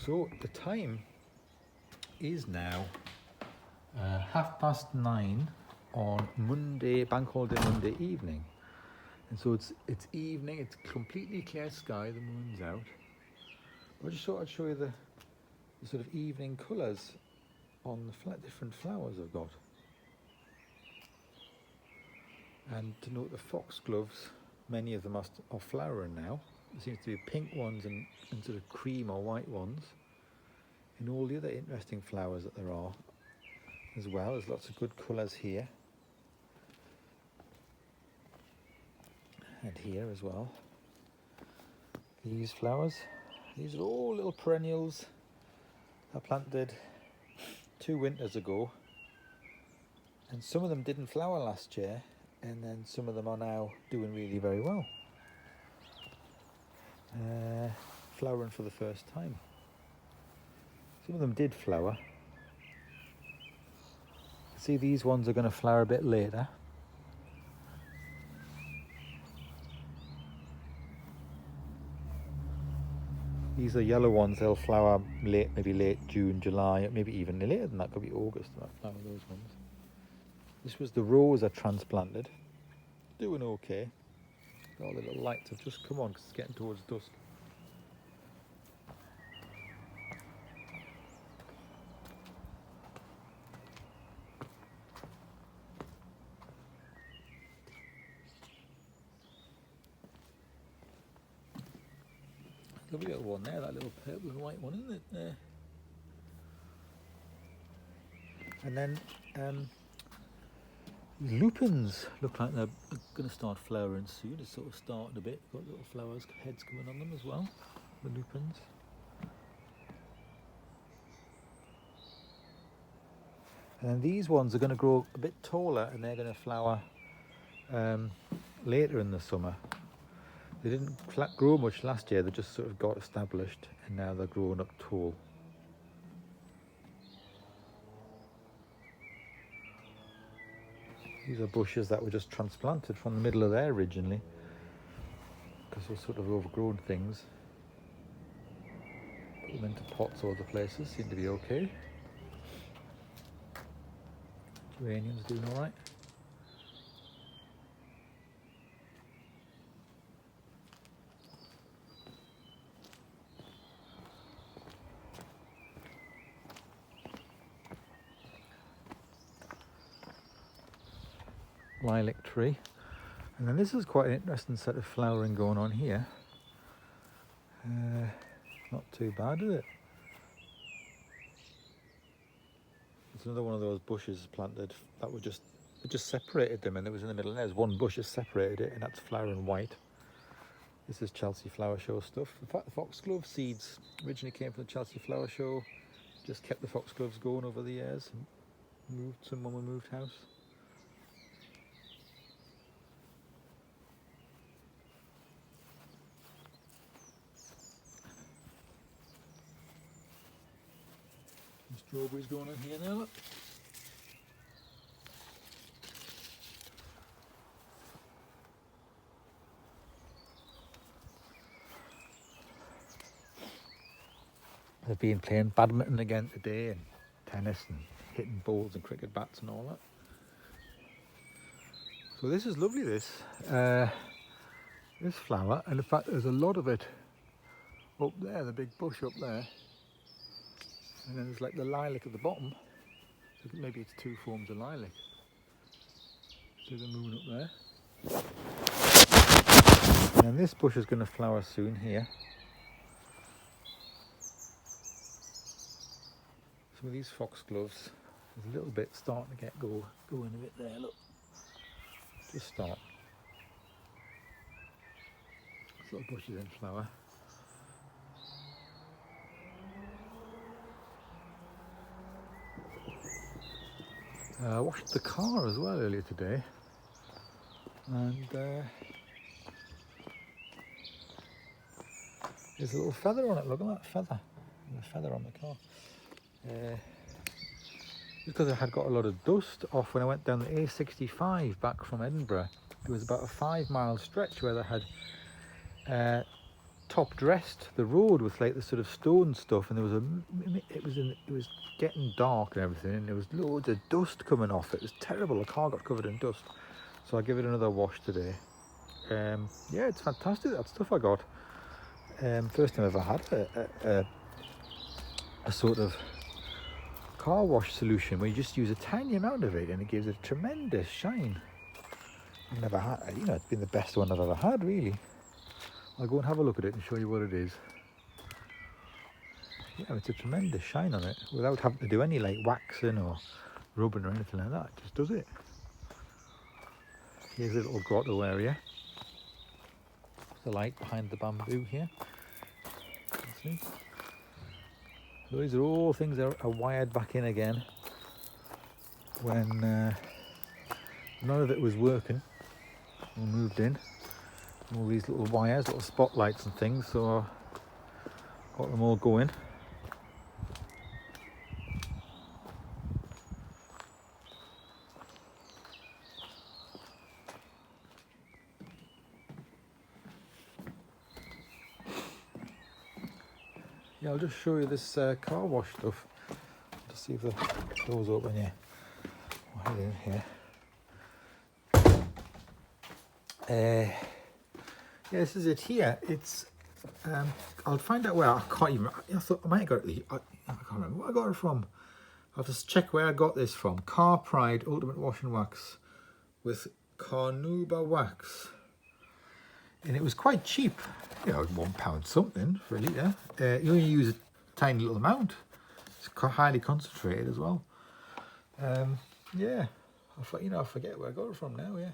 So the time is now 9:30 on Monday, Bank Holiday Monday evening. And so it's evening, it's completely clear sky, the moon's out. But I just thought I'd show you the sort of evening colours on the different flowers I've got. And to note the foxgloves, many of them are flowering now. There seems to be pink ones and sort of cream or white ones. And all the other interesting flowers that there are as well. There's lots of good colours here. And here as well. These flowers, these are all little perennials I planted 2 winters ago. And some of them didn't flower last year, and then some of them are now doing really very well. Flowering for the first time. Some of them did flower. See, these ones are going to flower a bit later. These are yellow ones, they'll flower maybe late June, July, maybe even later than that, could be August, that flower, those ones. This was the rose I transplanted. Doing okay. All the little lights have just come on because it's getting towards dusk. Lovely little one there, that little purple and white one, isn't it? There. And then lupins look like they're going to start flowering soon. It's sort of starting a bit. Got little flowers, heads coming on them as well. The lupins. And then these ones are going to grow a bit taller, and they're going to flower later in the summer. They didn't grow much last year, they just sort of got established, and now they're growing up tall. These are bushes that were just transplanted from the middle of there originally, because they're sort of overgrown things. Put them into pots all the places, seem to be okay. Geraniums doing alright. Lilac tree, and then this is quite an interesting set of flowering going on here. Not too bad, is it? It's another one of those bushes planted that were it just separated them, and it was in the middle, and there's one bush that separated it, and that's flowering white. This is Chelsea Flower Show stuff. In fact, the foxglove seeds originally came from the Chelsea Flower Show. Just kept the foxgloves going over the years, and moved some when we moved house. Strawberries going on here now, look. They've been playing badminton again today, and tennis, and hitting balls and cricket bats and all that. So this is lovely, this flower, and in fact there's a lot of it up there, the big bush up there. And then there's like the lilac at the bottom. So maybe it's 2 forms of lilac. See the moon up there. And then this bush is going to flower soon here. Some of these foxgloves, there's a little bit starting to get going a bit there, look. Just start. These little bushes in flower. I washed the car as well earlier today, and there's a little feather on it. Look at that feather. There's a feather on the car. Because I had got a lot of dust off when I went down the A65 back from Edinburgh. There was about a 5-mile stretch where they had top dressed the road with like the sort of stone stuff, and there was it was getting dark and everything, and there was loads of dust coming off it. It was terrible. The car got covered in dust, so I give it another wash today. Yeah, it's fantastic, that stuff I got. First time I ever had a sort of car wash solution where you just use a tiny amount of it and it gives it a tremendous shine. I've never had, you know, it's been the best one I've ever had, really. I'll go and have a look at it and show you what it is. Yeah, it's a tremendous shine on it without having to do any like waxing or rubbing or anything like that. It just does it. Here's a little grotto area. The light behind the bamboo here. See? Those are all things that are wired back in again when none of it was working. We moved in. All these little wires, little spotlights and things, so I got them all going. Yeah, I'll just show you this car wash stuff. Just see if the door's open here. I'll head in here. Yeah, this is it here. It's I'll find out where. I can't even. I thought I might have got it. I can't remember where I got it from. I'll just check where I got this from. Car Pride Ultimate Wash and Wax with Carnauba wax, and it was quite cheap. You know, £1 something for a litre. You only use a tiny little amount. It's highly concentrated as well. Yeah, I forget where I got it from now. Yeah.